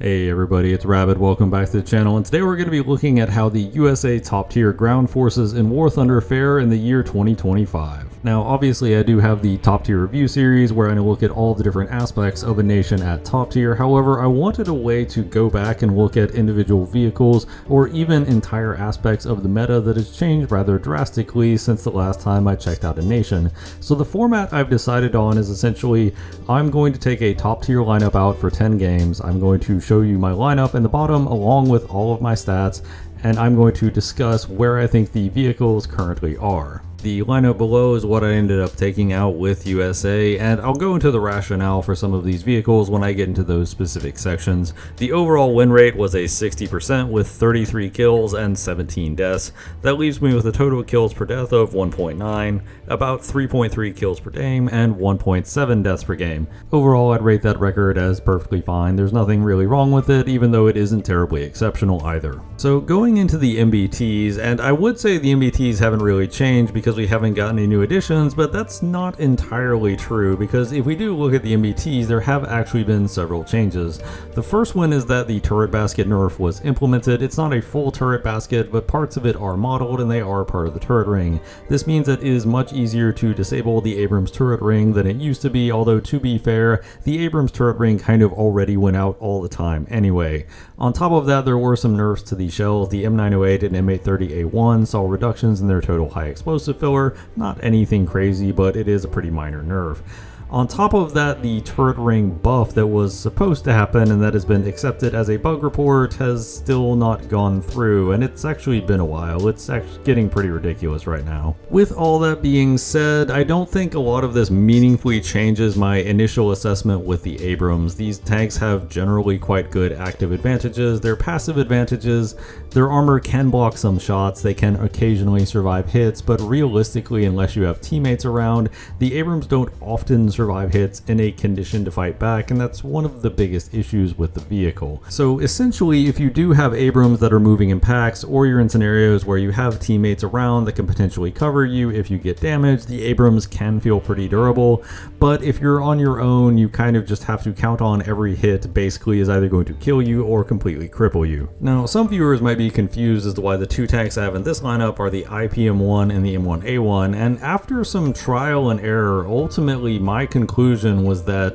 Hey everybody, it's Rabbit. Welcome back to the channel, and today we're going to be looking at how the USA top tier ground forces in War Thunder fare in the year 2025. Now obviously I do have the top tier review series where I look at all the different aspects of a nation at top tier. However, I wanted a way to go back and look at individual vehicles or even entire aspects of the meta that has changed rather drastically since the last time I checked out a nation. So the format I've decided on is essentially I'm going to take a top tier lineup out for 10 games. I'm going to show you my lineup in the bottom along with all of my stats, and I'm going to discuss where I think the vehicles currently are. The lineup below is what I ended up taking out with USA, and I'll go into the rationale for some of these vehicles when I get into those specific sections. The overall win rate was a 60% with 33 kills and 17 deaths. That leaves me with a total kills per death of 1.9, about 3.3 kills per game, and 1.7 deaths per game. Overall, I'd rate that record as perfectly fine. There's nothing really wrong with it, even though it isn't terribly exceptional either. So going into the MBTs, and I would say the MBTs haven't really changed because we haven't gotten any new additions, but that's not entirely true, because if we do look at the MBTs, there have actually been several changes. The first one is that the turret basket nerf was implemented. It's not a full turret basket, but parts of it are modeled and they are part of the turret ring. This means that it is much easier to disable the Abrams turret ring than it used to be, although to be fair, the Abrams turret ring kind of already went out all the time anyway. On top of that, there were some nerfs to the shells. The M908 and M830A1 saw reductions in their total high explosive filler. Not anything crazy, but it is a pretty minor nerf. On top of that, the turret ring buff that was supposed to happen and that has been accepted as a bug report has still not gone through, and it's actually been a while. It's actually getting pretty ridiculous right now. With all that being said, I don't think a lot of this meaningfully changes my initial assessment with the Abrams. These tanks have generally quite good active advantages. Their passive advantages, their armor can block some shots, they can occasionally survive hits, but realistically, unless you have teammates around, the Abrams don't often survive hits in a condition to fight back, and that's one of the biggest issues with the vehicle. So essentially, if you do have Abrams that are moving in packs, or you're in scenarios where you have teammates around that can potentially cover you if you get damaged, the Abrams can feel pretty durable. But if you're on your own, you kind of just have to count on every hit basically is either going to kill you or completely cripple you. Now, some viewers might be confused as to why the two tanks I have in this lineup are the IPM1 and the M1A1, and after some trial and error, ultimately my conclusion was that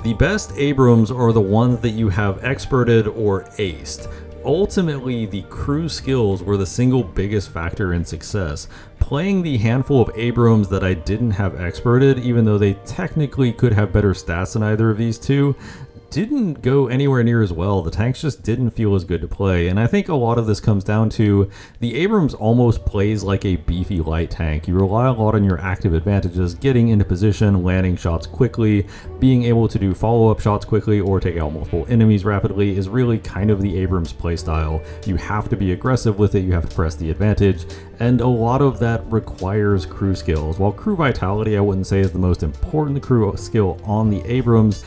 the best Abrams are the ones that you have experted or aced. Ultimately, the crew skills were the single biggest factor in success. Playing the handful of Abrams that I didn't have experted, even though they technically could have better stats than either of these two, didn't go anywhere near as well. The tanks just didn't feel as good to play, and I think a lot of this comes down to the Abrams almost plays like a beefy light tank. You rely a lot on your active advantages, getting into position, landing shots quickly, being able to do follow-up shots quickly or take out multiple enemies rapidly is really kind of the Abrams playstyle. You have to be aggressive with it, you have to press the advantage, and a lot of that requires crew skills. While crew vitality I wouldn't say is the most important crew skill on the Abrams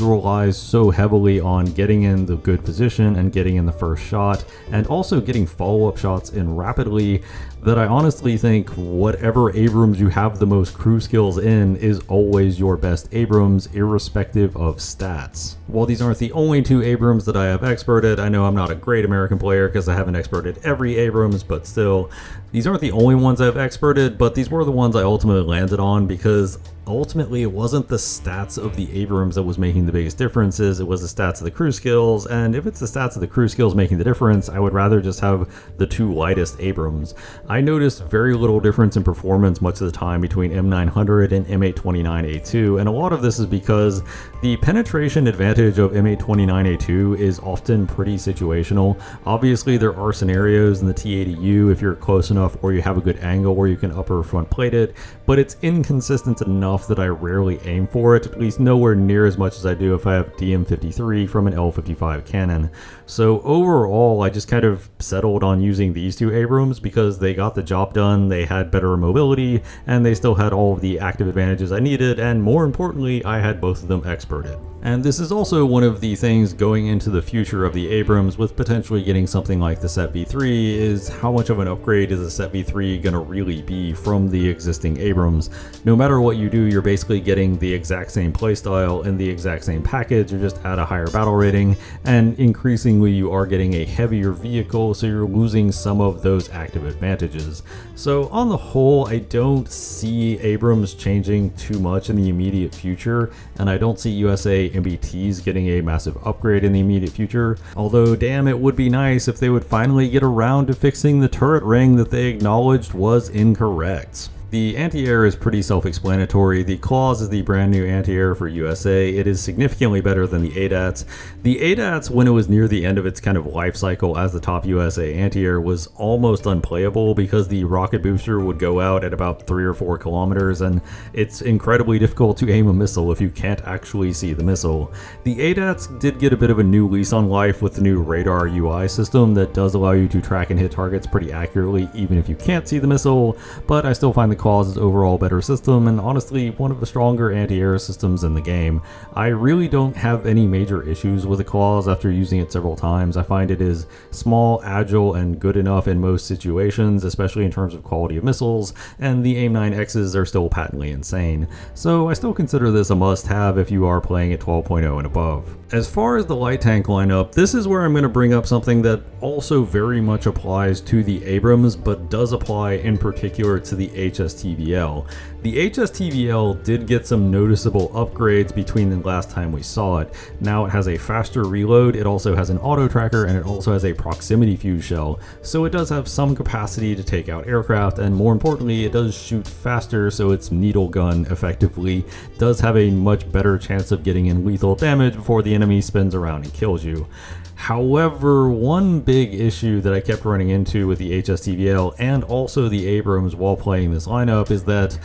relies so heavily on getting in the good position and getting in the first shot, and also getting follow-up shots in rapidly, that I honestly think whatever Abrams you have the most crew skills in is always your best Abrams, irrespective of stats. While these aren't the only two Abrams that I have experted, I know I'm not a great American player because I haven't experted every Abrams, but still, these aren't the only ones I've experted, but these were the ones I ultimately landed on because ultimately it wasn't the stats of the Abrams that was making the biggest differences, it was the stats of the crew skills, and if it's the stats of the crew skills making the difference, I would rather just have the two lightest Abrams. I noticed very little difference in performance much of the time between M900 and M829A2, and a lot of this is because the penetration advantage of M829A2 is often pretty situational. Obviously there are scenarios in the T80U if you're close enough or you have a good angle where you can upper front plate it, but it's inconsistent enough that I rarely aim for it, at least nowhere near as much as I do if I have DM53 from an L55 cannon. So overall, I just kind of settled on using these two Abrams because they got the job done, they had better mobility, and they still had all of the active advantages I needed, and more importantly, I had both of them experted. And this is also one of the things going into the future of the Abrams with potentially getting something like the Set V3 is how much of an upgrade is the Set V3 going to really be from the existing Abrams. No matter what you do, you're basically getting the exact same playstyle and the exact same package, you're just at a higher battle rating, and increasingly you are getting a heavier vehicle, so you're losing some of those active advantages. So on the whole, I don't see Abrams changing too much in the immediate future, and I don't see USA MBTs getting a massive upgrade in the immediate future, although damn, it would be nice if they would finally get around to fixing the turret ring that they acknowledged was incorrect. The anti-air is pretty self-explanatory. The Claws is the brand new anti-air for USA. It is significantly better than the ADATs. The ADATs, when it was near the end of its kind of life cycle as the top USA anti-air, was almost unplayable because the rocket booster would go out at about 3 or 4 kilometers, and it's incredibly difficult to aim a missile if you can't actually see the missile. The ADATs did get a bit of a new lease on life with the new radar UI system that does allow you to track and hit targets pretty accurately even if you can't see the missile, but I still find the Claws is overall better system, and honestly one of the stronger anti-air systems in the game. I really don't have any major issues with the Claws after using it several times. I find it is small, agile, and good enough in most situations, especially in terms of quality of missiles, and the AIM-9Xs are still patently insane. So I still consider this a must-have if you are playing at 12.0 and above. As far as the light tank lineup, this is where I'm going to bring up something that also very much applies to the Abrams, but does apply in particular to the HSTVL. The HSTVL did get some noticeable upgrades between the last time we saw it. Now it has a faster reload, it also has an auto tracker, and it also has a proximity fuse shell. So it does have some capacity to take out aircraft, and more importantly, it does shoot faster, so its needle gun effectively does have a much better chance of getting in lethal damage before the enemy spins around and kills you. However, one big issue that I kept running into with the HSTVL and also the Abrams while playing this lineup is that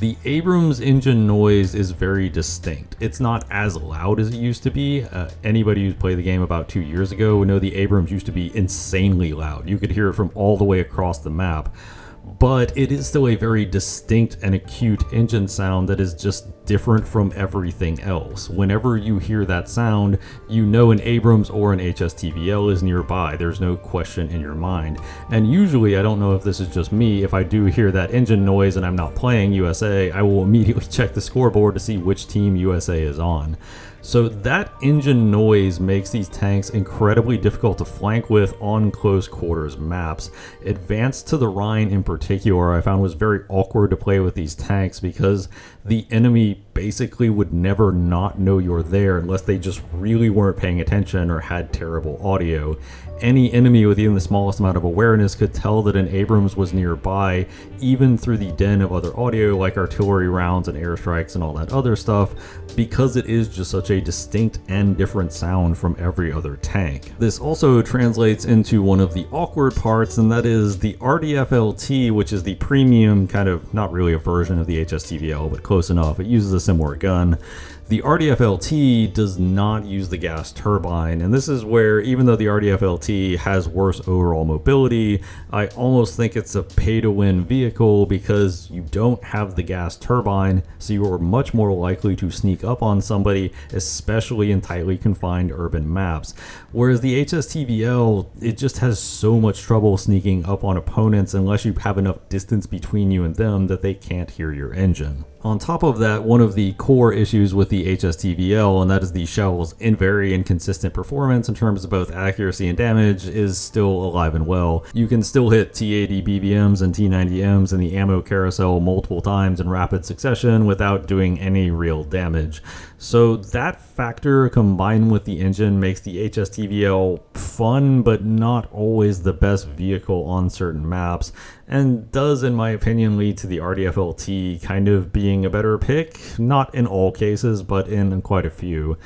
the Abrams engine noise is very distinct. It's not as loud as it used to be. Anybody who's played the game about 2 years ago would know the Abrams used to be insanely loud. You could hear it from all the way across the map. But it is still a very distinct and acute engine sound that is just different from everything else. Whenever you hear that sound, you know an Abrams or an HSTVL is nearby. There's no question in your mind. And usually, I don't know if this is just me, if I do hear that engine noise and I'm not playing USA, I will immediately check the scoreboard to see which team USA is on. So that engine noise makes these tanks incredibly difficult to flank with on close quarters maps. Advance to the Rhine in particular I found was very awkward to play with these tanks because the enemy basically would never not know you're there unless they just really weren't paying attention or had terrible audio. Any enemy with even the smallest amount of awareness could tell that an Abrams was nearby, even through the den of other audio like artillery rounds and airstrikes and all that other stuff, because it is just such a distinct and different sound from every other tank. This also translates into one of the awkward parts, and that is the RDF-LT, which is the premium, kind of not really a version of the HSTVL, but close enough. It uses a similar gun. The RDF-LT does not use the gas turbine, and this is where, even though the RDF-LT has worse overall mobility, I almost think it's a pay-to-win vehicle because you don't have the gas turbine, so you are much more likely to sneak up on somebody, especially in tightly confined urban maps. Whereas the HSTVL, it just has so much trouble sneaking up on opponents unless you have enough distance between you and them that they can't hear your engine. On top of that, one of the core issues with the HSTVL, and that is the shell's very inconsistent performance in terms of both accuracy and damage, is still alive and well. You can still hit T80 BBMs and T90Ms in the ammo carousel multiple times in rapid succession without doing any real damage. So that factor combined with the engine makes the HSTVL fun, but not always the best vehicle on certain maps, and does, in my opinion, lead to the RDF-LT kind of being a better pick. Not in all cases, but in quite a few.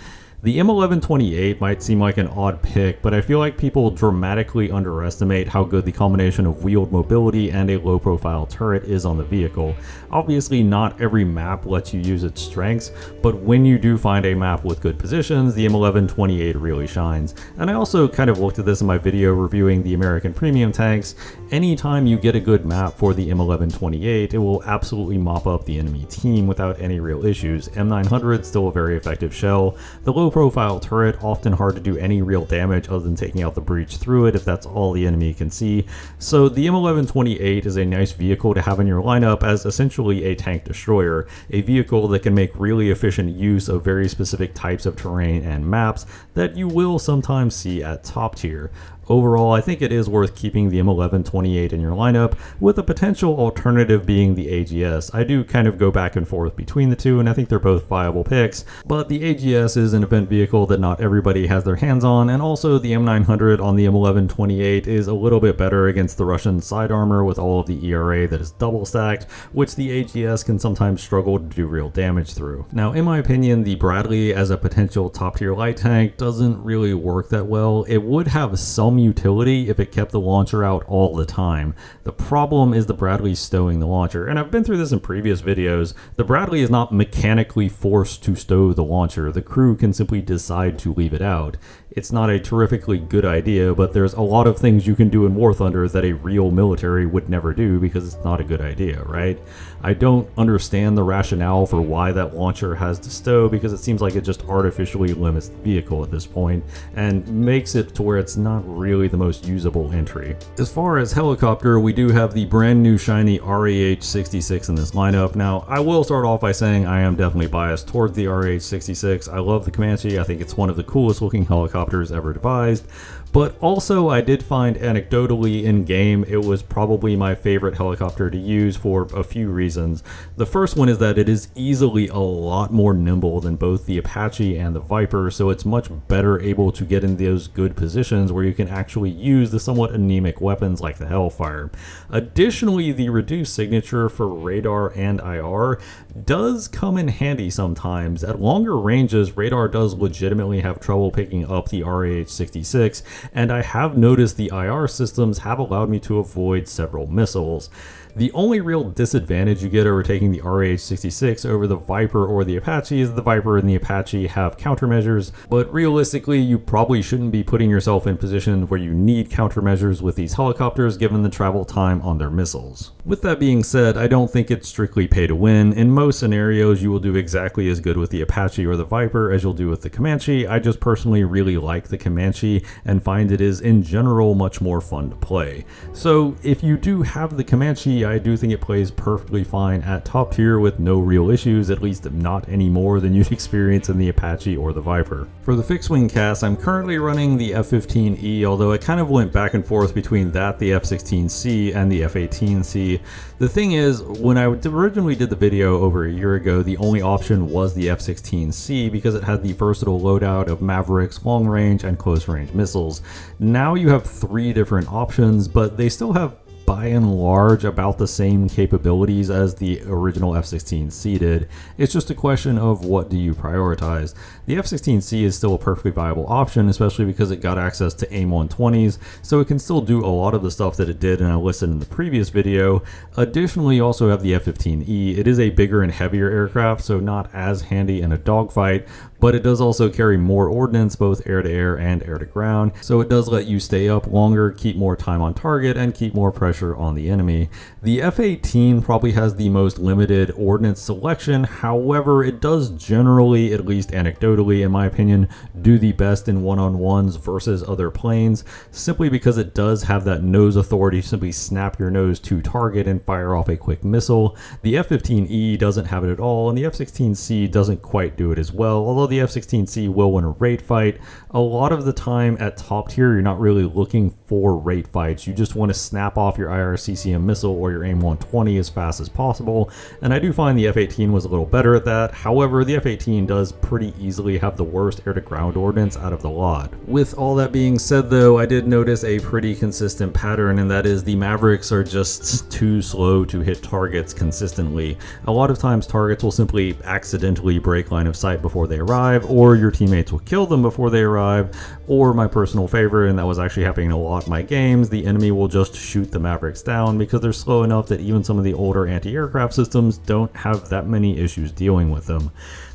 The M1128 might seem like an odd pick, but I feel like people dramatically underestimate how good the combination of wheeled mobility and a low-profile turret is on the vehicle. Obviously, not every map lets you use its strengths, but when you do find a map with good positions, the M1128 really shines. And I also kind of looked at this in my video reviewing the American premium tanks. Anytime you get a good map for the M1128, it will absolutely mop up the enemy team without any real issues. M900 still a very effective shell. The low profile turret, often hard to do any real damage other than taking out the breach through it if that's all the enemy can see. So the M1128 is a nice vehicle to have in your lineup as essentially a tank destroyer, a vehicle that can make really efficient use of very specific types of terrain and maps that you will sometimes see at top tier. Overall, I think it is worth keeping the M1128 in your lineup, with a potential alternative being the AGS. I do kind of go back and forth between the two, and I think they're both viable picks, but the AGS is an event vehicle that not everybody has their hands on, and also the M900 on the M1128 is a little bit better against the Russian side armor with all of the ERA that is double stacked, which the AGS can sometimes struggle to do real damage through. Now, in my opinion, the Bradley as a potential top tier light tank doesn't really work that well. It would have some utility if it kept the launcher out all the time. The problem is the Bradley stowing the launcher, and I've been through this in previous videos. The Bradley is not mechanically forced to stow the launcher. The crew can simply decide to leave it out. It's not a terrifically good idea, but there's a lot of things you can do in War Thunder that a real military would never do because it's not a good idea, right? I don't understand the rationale for why that launcher has to stow, because it seems like it just artificially limits the vehicle at this point and makes it to where it's not really the most usable entry. As far as helicopter, we do have the brand new shiny RAH-66 in this lineup. Now, I will start off by saying I am definitely biased towards the RAH-66. I love the Comanche. I think it's one of the coolest looking helicopters ever devised. But also, I did find anecdotally in game, it was probably my favorite helicopter to use for a few reasons. The first one is that it is easily a lot more nimble than both the Apache and the Viper, so it's much better able to get in those good positions where you can actually use the somewhat anemic weapons like the Hellfire. Additionally, the reduced signature for radar and IR does come in handy sometimes. At longer ranges, radar does legitimately have trouble picking up the RAH-66, and I have noticed the IR systems have allowed me to avoid several missiles. The only real disadvantage you get over taking the RAH-66 over the Viper or the Apache is the Viper and the Apache have countermeasures, but realistically you probably shouldn't be putting yourself in positions where you need countermeasures with these helicopters given the travel time on their missiles. With that being said, I don't think it's strictly pay to win. In most scenarios you will do exactly as good with the Apache or the Viper as you'll do with the Comanche. I just personally really like the Comanche and find it is in general much more fun to play. So if you do have the Comanche, I do think it plays perfectly fine at top tier with no real issues, at least not any more than you'd experience in the Apache or the Viper. For the fixed wing cast, I'm currently running the F-15E, although I kind of went back and forth between that, the F-16C, and the F-18C. The thing is, when I originally did the video over a year ago, the only option was the F-16C because it had the versatile loadout of Mavericks, long range, and close range missiles. Now you have 3 different options, but they still have by and large about the same capabilities as the original F-16C did. It's just a question of what do you prioritize. The F-16C is still a perfectly viable option, especially because it got access to AIM-120s, so it can still do a lot of the stuff that it did and I listed in the previous video. Additionally, you also have the F-15E. It is a bigger and heavier aircraft, so not as handy in a dogfight, but it does also carry more ordnance, both air-to-air and air-to-ground, so it does let you stay up longer, keep more time on target, and keep more pressure on the enemy. The F-18 probably has the most limited ordnance selection, however, it does generally, at least anecdotally in my opinion, do the best in one-on-ones versus other planes, simply because it does have that nose authority to simply snap your nose to target and fire off a quick missile. The F-15E doesn't have it at all, and the F-16C doesn't quite do it as well, although the F-16C will win a rate fight. A lot of the time at top tier, you're not really looking for rate fights. You just want to snap off your IRCCM missile or your AIM-120 as fast as possible, and I do find the F-18 was a little better at that. However, the F-18 does pretty easily have the worst air-to-ground ordnance out of the lot. With all that being said though, I did notice a pretty consistent pattern, and that is the Mavericks are just too slow to hit targets consistently. A lot of times targets will simply accidentally break line of sight before they arrive, or your teammates will kill them before they arrive, or my personal favorite, and that was actually happening a lot in my games, the enemy will just shoot the Mavericks down because they're slow enough that even some of the older anti-aircraft systems don't have that many issues dealing with them.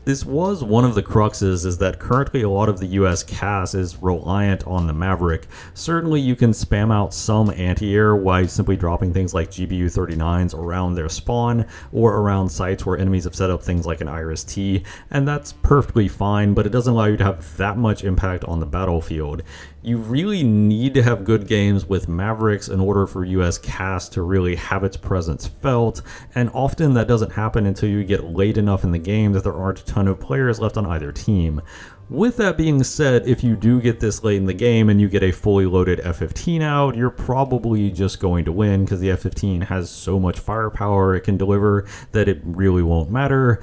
This was one of the cruxes, is that currently a lot of the US CAS is reliant on the Maverick. Certainly you can spam out some anti-air by simply dropping things like GBU-39s around their spawn or around sites where enemies have set up things like an Iris-T, and that's perfectly fine, but it doesn't allow you to have that much impact on the battlefield. You really need to have good games with Mavericks in order for US CAS to really have its presence felt, and often that doesn't happen until you get late enough in the game that there aren't a ton of players left on either team. With that being said, if you do get this late in the game and you get a fully loaded F-15 out, you're probably just going to win because the F-15 has so much firepower it can deliver that it really won't matter.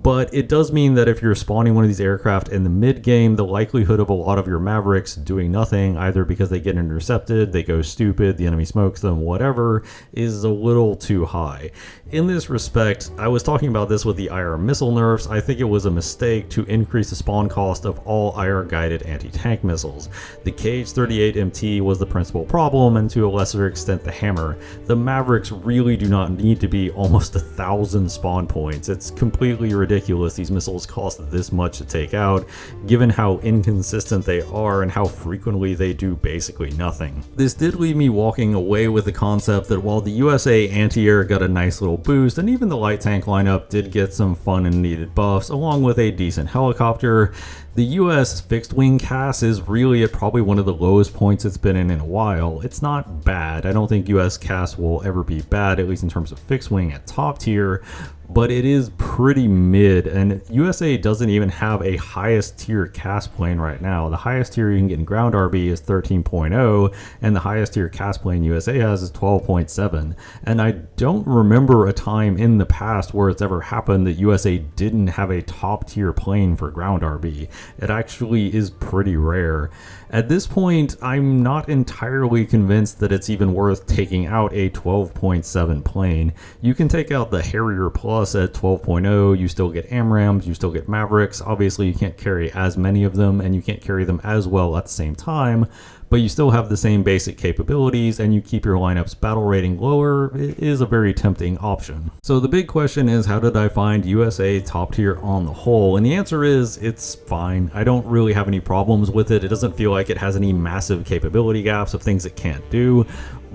But it does mean that if you're spawning one of these aircraft in the mid-game, the likelihood of a lot of your Mavericks doing nothing, either because they get intercepted, they go stupid, the enemy smokes them, whatever, is a little too high. In this respect, I was talking about this with the IR missile nerfs. I think it was a mistake to increase the spawn cost of all IR-guided anti-tank missiles. The KH-38MT was the principal problem, and to a lesser extent the Hammer. The Mavericks really do not need to be almost 1,000 spawn points. It's completely ridiculous these missiles cost this much to take out, given how inconsistent they are and how frequently they do basically nothing. This did leave me walking away with the concept that while the USA anti-air got a nice little boost, and even the light tank lineup did get some fun and needed buffs, along with a decent helicopter, the US fixed wing CAS is really at probably one of the lowest points it's been in a while. It's not bad. I don't think US CAS will ever be bad, at least in terms of fixed wing at top tier, but it is pretty mid, and USA doesn't even have a highest tier CAS plane right now. The highest tier you can get in ground RB is 13.0, and the highest tier CAS plane USA has is 12.7. And I don't remember a time in the past where it's ever happened that USA didn't have a top tier plane for ground RB. It actually is pretty rare. At this point, I'm not entirely convinced that it's even worth taking out a 12.7 plane. You can take out the Harrier Plus at 12.0, you still get AMRAAMs, you still get Mavericks. Obviously you can't carry as many of them and you can't carry them as well at the same time, but you still have the same basic capabilities and you keep your lineup's battle rating lower. It is a very tempting option. So the big question is, how did I find USA top tier on the whole? And the answer is, it's fine. I don't really have any problems with it. It doesn't feel like it has any massive capability gaps of things it can't do,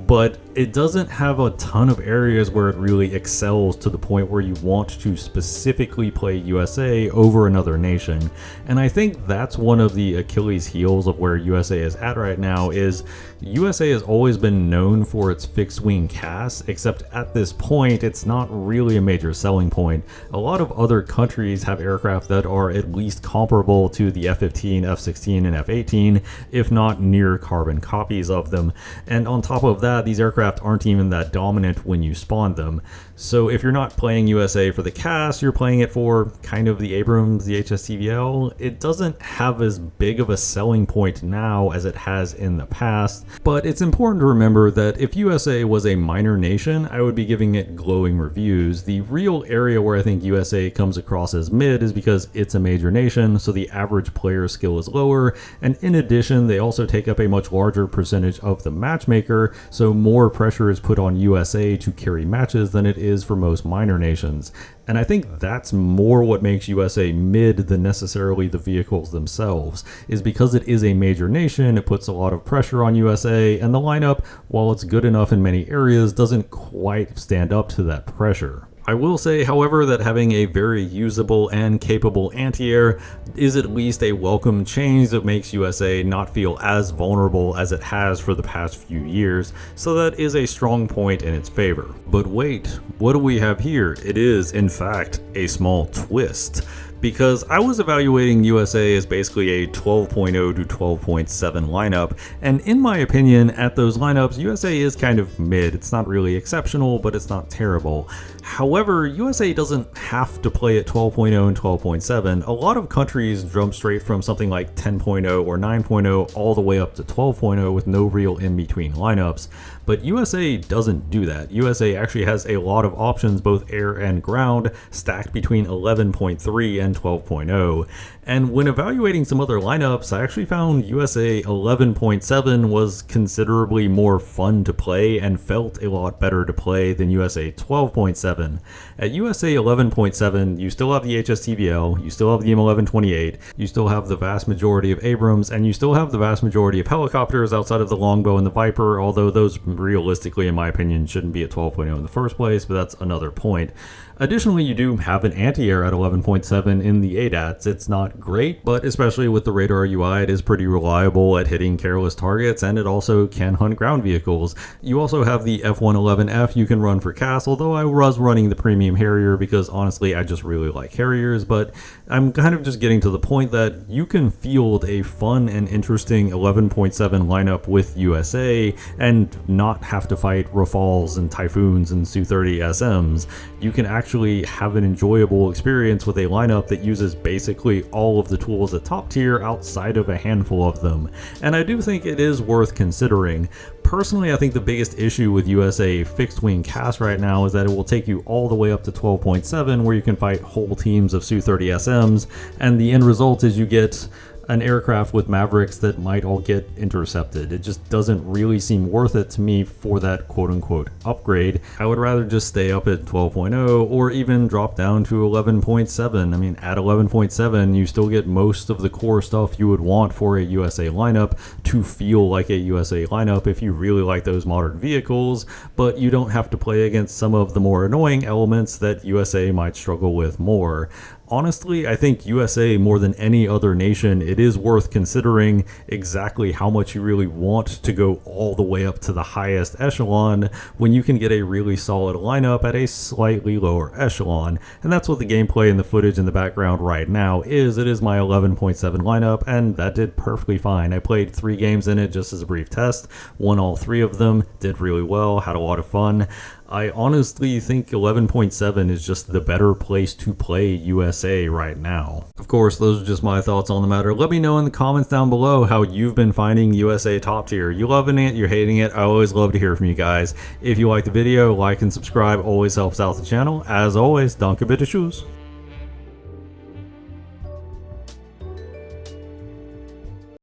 but it doesn't have a ton of areas where it really excels to the point where you want to specifically play USA over another nation. And I think that's one of the Achilles heels of where USA is at right now, is USA has always been known for its fixed wing CAS, except at this point it's not really a major selling point. A lot of other countries have aircraft that are at least comparable to the F-15, F-16, and F-18, if not near carbon copies of them. And on top of that, these aircraft aren't even that dominant when you spawn them. So if you're not playing USA for the CAS, you're playing it for kind of the Abrams, the HSTVL. It doesn't have as big of a selling point now as it has in the past, but it's important to remember that if USA was a minor nation, I would be giving it glowing reviews. The real area where I think USA comes across as mid is because it's a major nation, so the average player skill is lower, and in addition, they also take up a much larger percentage of the matchmaker, so more pressure is put on USA to carry matches than it is for most minor nations. And I think that's more what makes USA mid than necessarily the vehicles themselves, is because it is a major nation, it puts a lot of pressure on USA, and the lineup, while it's good enough in many areas, doesn't quite stand up to that pressure. I will say, however, that having a very usable and capable anti-air is at least a welcome change that makes USA not feel as vulnerable as it has for the past few years, so that is a strong point in its favor. But wait, what do we have here? It is, in fact, a small twist. Because I was evaluating USA as basically a 12.0 to 12.7 lineup, and in my opinion, at those lineups, USA is kind of mid. It's not really exceptional, but it's not terrible. However, USA doesn't have to play at 12.0 and 12.7. A lot of countries jump straight from something like 10.0 or 9.0 all the way up to 12.0 with no real in-between lineups. But USA doesn't do that. USA actually has a lot of options, both air and ground, stacked between 11.3 and and 12.0. And when evaluating some other lineups, I actually found USA 11.7 was considerably more fun to play and felt a lot better to play than USA 12.7. At USA 11.7, you still have the HSTBL, you still have the M1128, you still have the vast majority of Abrams, and you still have the vast majority of helicopters outside of the Longbow and the Viper, although those realistically, in my opinion, shouldn't be at 12.0 in the first place, but that's another point. Additionally, you do have an anti-air at 11.7 in the ADATs. It's not great, but especially with the radar UI, it is pretty reliable at hitting careless targets, and it also can hunt ground vehicles. You also have the F111F you can run for CAS, although I was running the premium Harrier because honestly, I just really like Harriers, but I'm kind of just getting to the point that you can field a fun and interesting 11.7 lineup with USA and not have to fight Rafales and Typhoons and Su-30 SMs. You can actually have an enjoyable experience with a lineup that uses basically all of the tools at top tier outside of a handful of them, and I do think it is worth considering. Personally, I think the biggest issue with USA fixed wing CAS right now is that it will take you all the way up to 12.7 where you can fight whole teams of Su-30 SMs, and the end result is you get an aircraft with Mavericks that might all get intercepted. It just doesn't really seem worth it to me for that quote-unquote upgrade. I would rather just stay up at 12.0 or even drop down to 11.7. I mean, at 11.7, you still get most of the core stuff you would want for a USA lineup to feel like a USA lineup if you really like those modern vehicles, but you don't have to play against some of the more annoying elements that USA might struggle with more. Honestly, I think USA, more than any other nation, it is worth considering exactly how much you really want to go all the way up to the highest echelon when you can get a really solid lineup at a slightly lower echelon. And that's what the gameplay and the footage in the background right now is. It is my 11.7 lineup, and that did perfectly fine. I played 3 games in it just as a brief test, won all 3 of them, did really well, had a lot of fun. I honestly think 11.7 is just the better place to play USA right now. Of course, those are just my thoughts on the matter. Let me know in the comments down below how you've been finding USA top tier. You loving it? You're hating it? I always love to hear from you guys. If you like the video, like and subscribe always helps out the channel. As always, danke bitte tschüss.